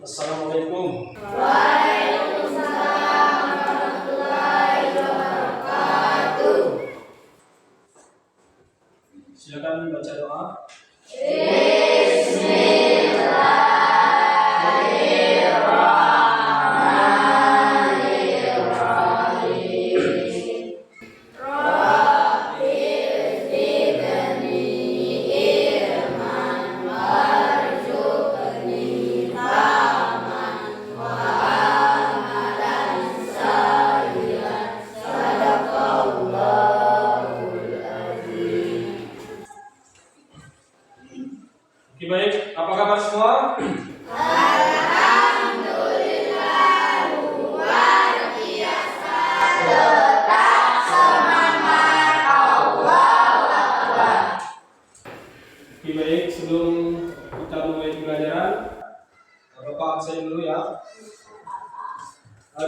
Assalamualaikum. Waalaikumsalam warahmatullahi wabarakatuh. Silakan baca doa. Oke, baik, apa kabar semua? Alhamdulillah luar biasa. Tetap semangat, Allahu Akbar. Oke, baik, sebelum kita mulai pelajaran, Bapak absen dulu ya.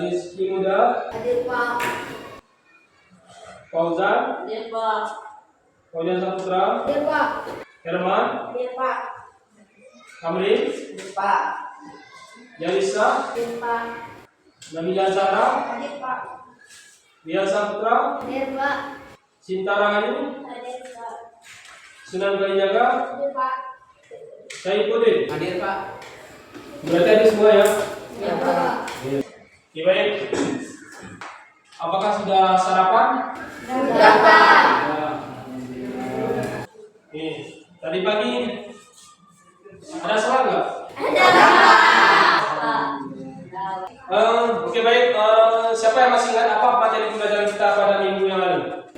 Rizky Muda, Hadir Pak. Fauzan, Hadir Pak. Fauzan Saputra, Hadir Pak. Herman, Hadir Pak. Kamrin, Hadir Pak. Yalisa, Hadir Pak. Nabila Zahra, Hadir Pak. Ria Saputra, Hadir Pak. Cinta Rahani, Hadir Pak. Sunan Kalijaga, Hadir Pak. Saifuddin. Hadir Pak. Berarti ada semua ya? Hadir Pak. Oke, baik. Apakah sudah sarapan? Sudah Pak. Ya. Nih, tadi pagi ada sholat nggak? Ada Pak. Oke, baik. Siapa yang masih ingat apa materi pembelajaran kita pada minggu yang lalu?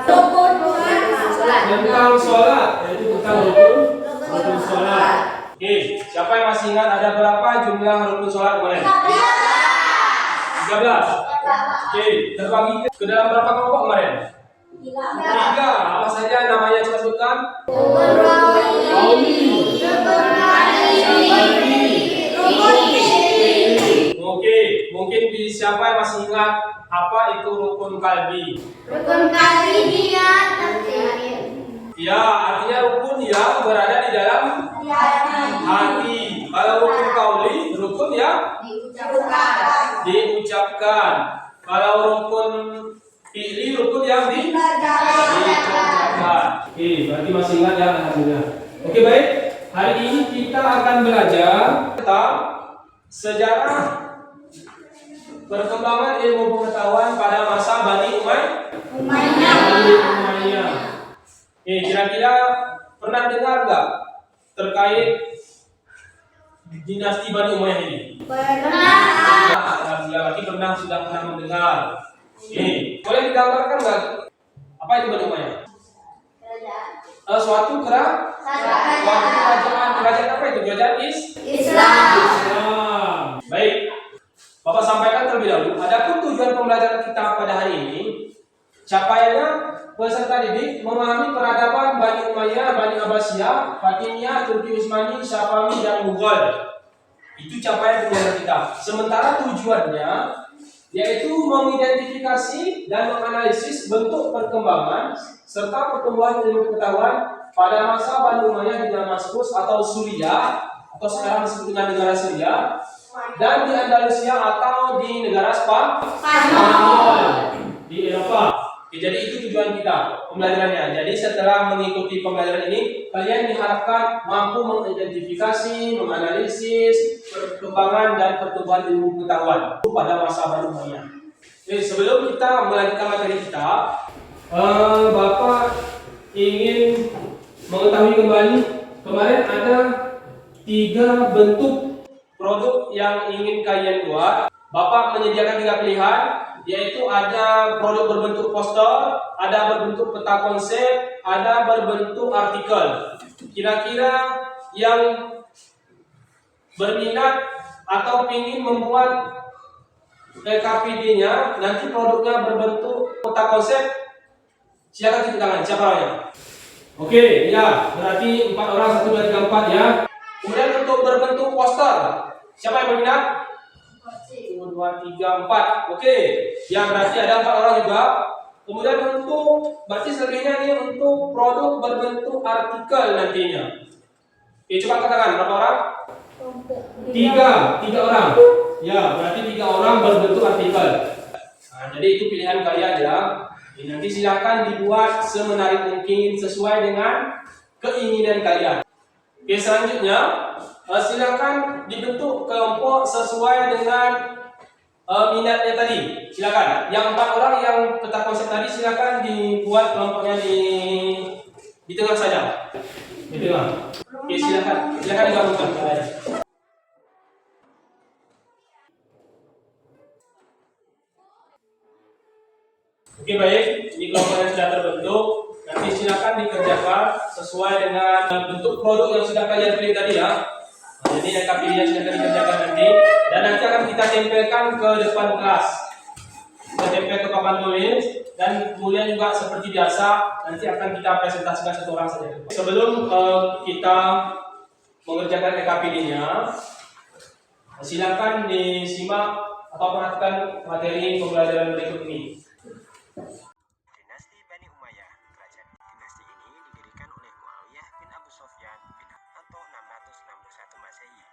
Rukun sholat. Tentang sholat, yaitu tentang rukun sholat. Oke, siapa yang masih ingat ada berapa jumlah rukun sholat kemarin? 13. Oke, terbagi ke dalam berapa kelompok kemarin? 3. Apa saja namanya, coba sebutkan? Oke, mungkin siapa yang masih ingat apa itu rukun kalbi? Rukun kali dia Ya, artinya rukun yang berada di dalam hati. Kalau rukun kauli, rukun yang diucapkan. Kalau rukun fi'li, rukun yang diucapkan. Oke, berarti masih ingat ya, alhamdulillah. Oke, baik. Hari ini kita akan belajar tentang sejarah perkembangan ilmu pengetahuan pada masa Bani Umayyah. Kira-kira pernah dengar nggak terkait dinasti Bani Umayyah ini? Alhamdulillah, berarti sudah pernah mendengar. Boleh digambarkan nggak apa itu Bani Umayyah? Suatu kerajaan apa itu? Kerajaan Islam. Baik, Bapak sampaikan terlebih dahulu. Adapun tujuan pembelajaran kita pada hari ini, capaiannya peserta didik memahami peradaban Bani Umayyah, Bani Abbasiyah, Fatimiyah, Turki Utsmani, Syafawi, dan Mughal. Itu capaian pembelajaran kita. Sementara tujuannya yaitu mengidentifikasi dan menganalisis bentuk perkembangan serta pertumbuhan ilmu pengetahuan pada masa Bani Umayyah di Damaskus atau Suriah, atau sekarang disebut dengan negara Syria, dan di Andalusia atau di negara Spanyol di Eropa. Jadi itu tujuan kita pembelajarannya. Jadi setelah mengikuti pembelajaran ini, kalian diharapkan mampu mengidentifikasi, menganalisis perkembangan dan pertumbuhan ilmu pengetahuan pada masa Bani Umayyah. Jadi sebelum kita melanjutkan materi kita, Bapak ingin mengetahui kembali kemarin ada 3 bentuk produk yang ingin kalian buat. Bapak menyediakan 3 pilihan, yaitu ada produk berbentuk poster, ada berbentuk peta konsep, ada berbentuk artikel. Kira-kira yang berminat atau ingin membuat PKPD-nya, nanti produknya berbentuk peta konsep, silakan cuci tangan. Siapa orangnya? Oke, ya, berarti 4 orang, 1, 2, 3, 4 ya. Kemudian untuk berbentuk poster, siapa yang berminat? 1, 2, 3, 4. Oke, ya berarti ada 4 orang juga. Kemudian untuk berarti selebihnya ini untuk produk berbentuk artikel nantinya. Oke, coba katakan berapa orang? Tiga orang. Ya, berarti 3 orang berbentuk artikel. Nah, jadi itu pilihan kalian ya. Nanti silakan dibuat semenarik mungkin sesuai dengan keinginan kalian. Oke, selanjutnya silakan dibentuk kelompok sesuai dengan minatnya tadi. Silakan. Yang 4 orang yang peta konsep tadi silakan dibuat kelompoknya di tengah saja. Di tengah. Oke, silakan. Silakan digabungkan kalian. Oke, baik. Ini kelompok yang sudah terbentuk. Nanti silakan dikerjakan sesuai dengan bentuk produk yang sudah kalian pilih tadi ya. Nah, jadi LKPD-nya silakan dikerjakan nanti. Dan nanti akan kita tempelkan ke depan kelas. Kita tempel ke papan tulis. Dan kemudian juga seperti biasa, nanti akan kita presentasikan satu orang saja. Sebelum kita mengerjakan LKPD-nya, silakan disimak atau perhatikan materi pembelajaran berikut ini. Dinasti Bani Umayyah. Kerajaan dinasti ini didirikan oleh Muawiyah bin Abu Sufyan bin atau 661 Masehi.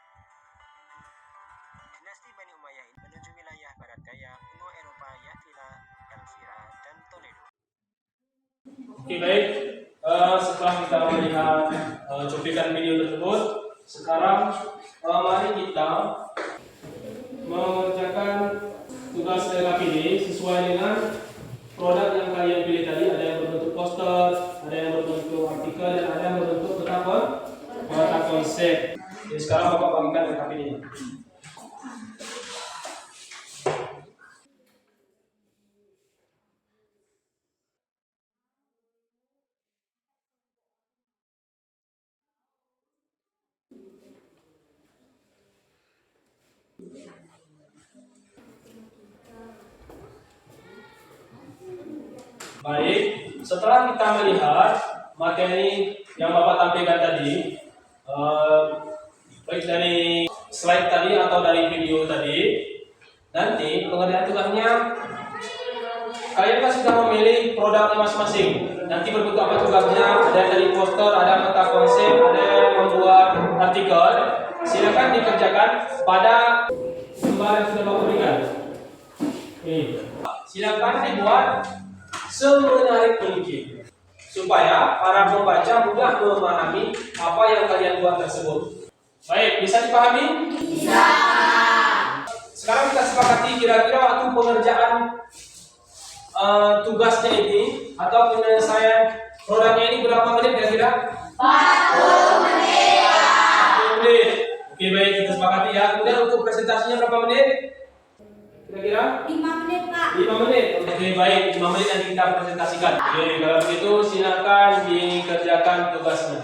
Dinasti Bani Umayyah ini menuju wilayah barat daya benua Eropa Yathila, Elvira, dan Toledo. Oke, baik. Setelah kita melihat cuplikan video tersebut, sekarang mari kita mengerjakan tugas LKPD sesuai dengan produk yang kalian pilih tadi. Ada yang berbentuk poster, ada yang berbentuk artikel, dan ada yang berbentuk peta konsep. Jadi sekarang Bapak bagikan LKPD-nya. Baik, setelah kita melihat materi yang Bapak tampilkan tadi, baik dari slide tadi atau dari video tadi, nanti pengerjaan tugasnya kalian kan sudah memilih produknya masing-masing. Nanti berbentuk apa tugasnya? Ada yang dari poster, ada peta konsep, ada yang membuat artikel. Silakan dikerjakan pada gambar yang sudah Bapak berikan. Silakan dibuat semenarik mungkin supaya para pembaca mudah memahami apa yang kalian buat tersebut. Baik, bisa dipahami? Bisa. Sekarang kita sepakati kira-kira waktu pengerjaan tugasnya ini atau penyelesaian produknya ini berapa menit kira-kira? 40 menit. 40 menit. Oke, baik, kita sepakati ya. Kemudian untuk presentasinya berapa menit? Kira-kira? 5 menit, Pak. 5 menit. Oke, baik. 5 menit nanti kita presentasikan. Oke, kalau begitu silakan dikerjakan tugasnya.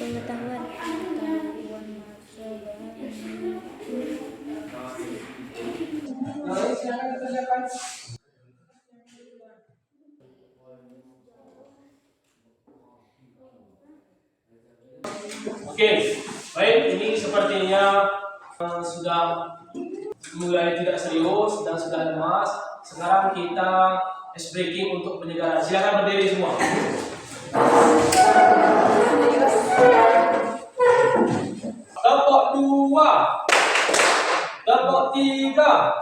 Pengetahuan masa Baik, silakan dikerjakan. Oke, baik, ini sepertinya sudah mulai tidak serius dan sudah lemas. Sekarang kita ice breaking untuk penyegaran. Silakan berdiri semua. Tepuk 2, tepuk 3,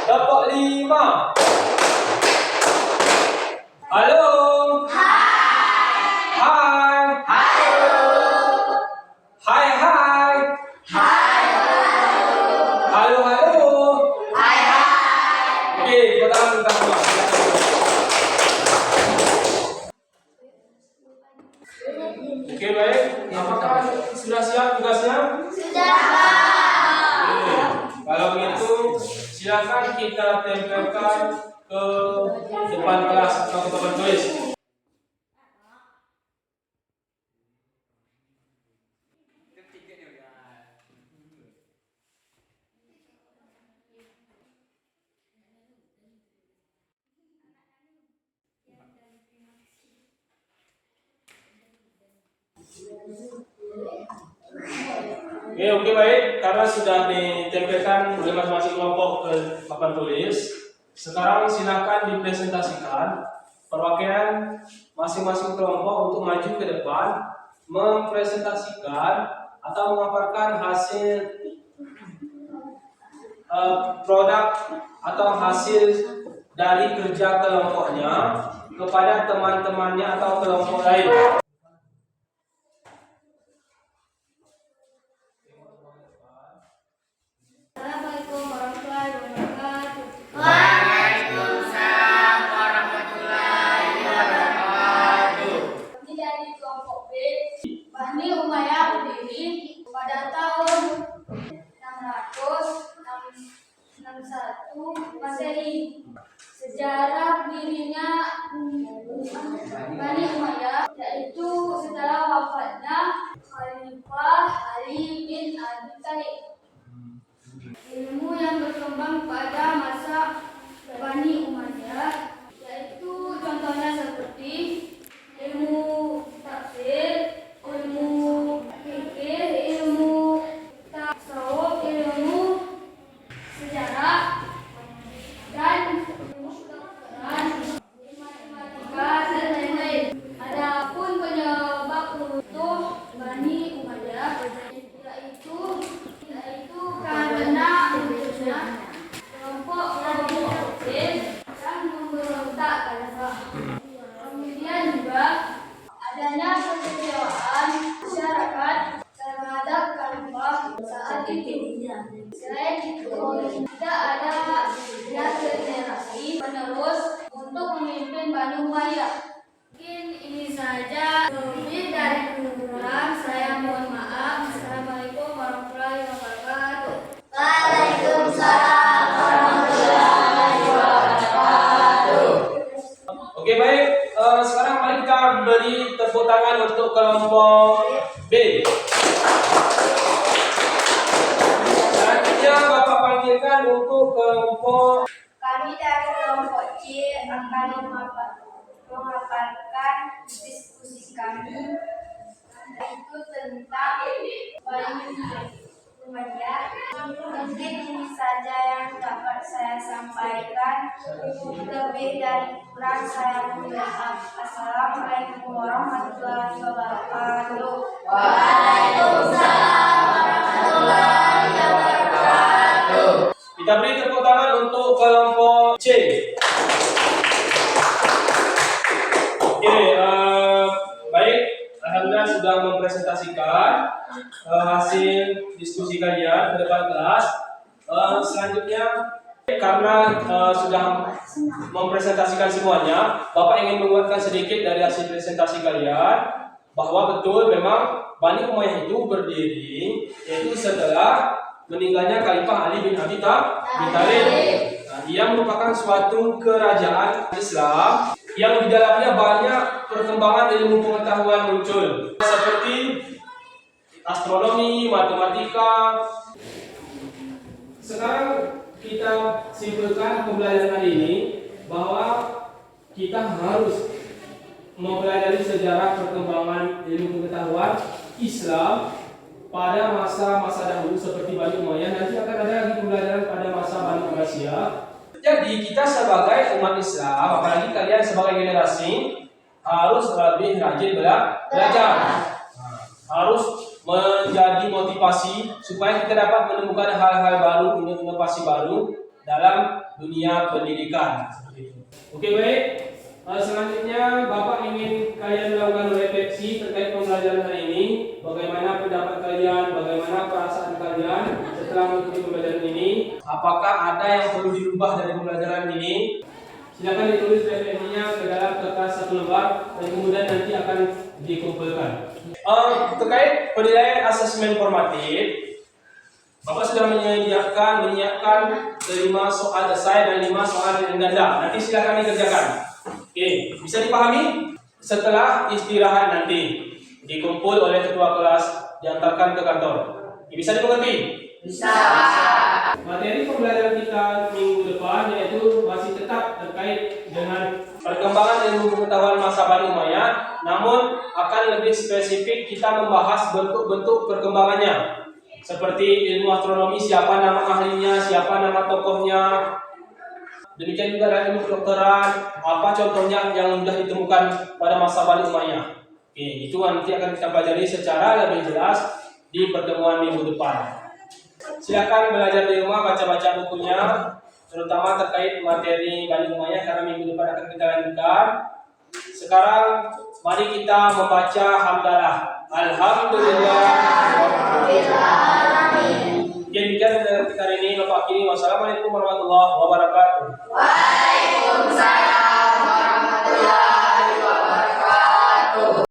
tepuk 5. Halo. Hai. Hai. Halo. Silakan kita tempelkan ke depan kelas atau ke papan tulis. Oke, baik. Karena sudah ditempelkan oleh masing-masing kelompok ke papan tulis, sekarang silakan dipresentasikan perwakilan masing-masing kelompok untuk maju ke depan, mempresentasikan atau memaparkan hasil produk atau hasil dari kerja kelompoknya kepada teman-temannya atau kelompok lain. Assalamualaikum warahmatullahi wabarakatuh. Waalaikumsalam warahmatullahi wabarakatuh. Dari kelompok B, Bani Umayyah berdiri pada tahun 661 Masehi. Sejarah berdirinya Bani Umayyah yaitu setelah wafatnya Khalifah Ali bin Abi Thalib. Ilmu yang berkembang pada masa Bani Umayyah yaitu contohnya seperti ilmu tafsir, ilmu fikih, ilmu tasawuf, ilmu sejarah, dan ilmu kedokteran, matematika, dan lain-lain. Adapun penyebab runtuh Bani Umayyah yaitu karena munculnya kelompok Quraisy yang memberontak Khalifah. Kemudian juga adanya kekecewaan masyarakat terhadap Khalifah saat itu. Selain itu, tidak ada generasi penerus untuk memimpin Bani Umayyah. Mungkin ini saja, lebih dari kurang saya mohon maaf. Assalamualaikum warahmatullahi wabarakatuh. Waalaikumsalam warahmatullahi wabarakatuh. Oke, baik. Sekarang mari kita beri tepuk tangan untuk kelompok B. Selanjutnya Bapak panggilkan untuk kelompok. Kami dari kelompok C akan memaparkan diskusi kami yaitu tentang Bani Umayyah. Mungkin ini saja yang dapat saya sampaikan. Lebih dari kurang saya mohon maaf. Assalamualaikum warahmatullahi wabarakatuh. Waalaikumsalam warahmatullahi wabarakatuh. Kita beri tepuk tangan untuk kelompok C. Oke, baik. Alhamdulillah sudah mempresentasikan hasil diskusi kalian ke depan kelas. Selanjutnya, karena sudah mempresentasikan semuanya, Bapak ingin menguatkan sedikit dari hasil presentasi kalian bahwa betul memang Bani Umayyah itu berdiri yaitu setelah meninggalnya Khalifah Ali bin Abi Thalib. Dia merupakan suatu kerajaan Islam yang di dalamnya banyak perkembangan ilmu pengetahuan muncul seperti astronomi, matematika. Sekarang kita simpulkan pembelajaran hari ini bahwa kita harus mempelajari sejarah perkembangan ilmu pengetahuan Islam pada masa-masa dahulu seperti Bani Umayyah. Nanti akan ada lagi pembelajaran pada masa Bani Abbasiyah. Jadi kita sebagai umat Islam, apalagi kalian sebagai generasi, harus lebih rajin belajar. Harus menjadi motivasi supaya kita dapat menemukan hal-hal baru, inovasi baru dalam dunia pendidikan. Oke, baik. Selanjutnya Bapak ingin kalian melakukan refleksi terkait pembelajaran hari ini. Bagaimana pendapat kalian, bagaimana perasaan kalian setelah mengikuti pembelajaran ini? Apakah ada yang perlu dirubah dari pembelajaran ini? Silakan ditulis refleksinya ke dalam kertas satu lembar dan kemudian nanti akan dikumpulkan. Terkait penilaian asesmen formatif, Bapak sudah menyiapkan 5 soal esai dan 5 soal pilihan ganda. Nanti silakan dikerjakan. Oke, bisa dipahami? Setelah istirahat nanti dikumpul oleh ketua kelas, diantarkan ke kantor. Bisa dimengerti? Bisa. Materi pembelajaran kita minggu depan yaitu masih tetap terkait dengan perkembangan ilmu pengetahuan masa Bani Umayyah, namun akan lebih spesifik kita membahas bentuk-bentuk perkembangannya. Seperti ilmu astronomi, siapa nama ahlinya, siapa nama tokohnya. Demikian juga dalam ilmu kedokteran, apa contohnya yang sudah ditemukan pada masa Bani Umayyah. Oke, itu nanti akan kita pelajari secara lebih jelas di pertemuan minggu depan. Silakan belajar di rumah, baca-baca bukunya, terutama terkait materi Bani Umayyah karena minggu depan akan kita lanjutkan. Sekarang mari kita membaca hamdalah. Alhamdulillah. Demikian kita hari ini. Bapak akhiri. Wassalamualaikum warahmatullahi wabarakatuh.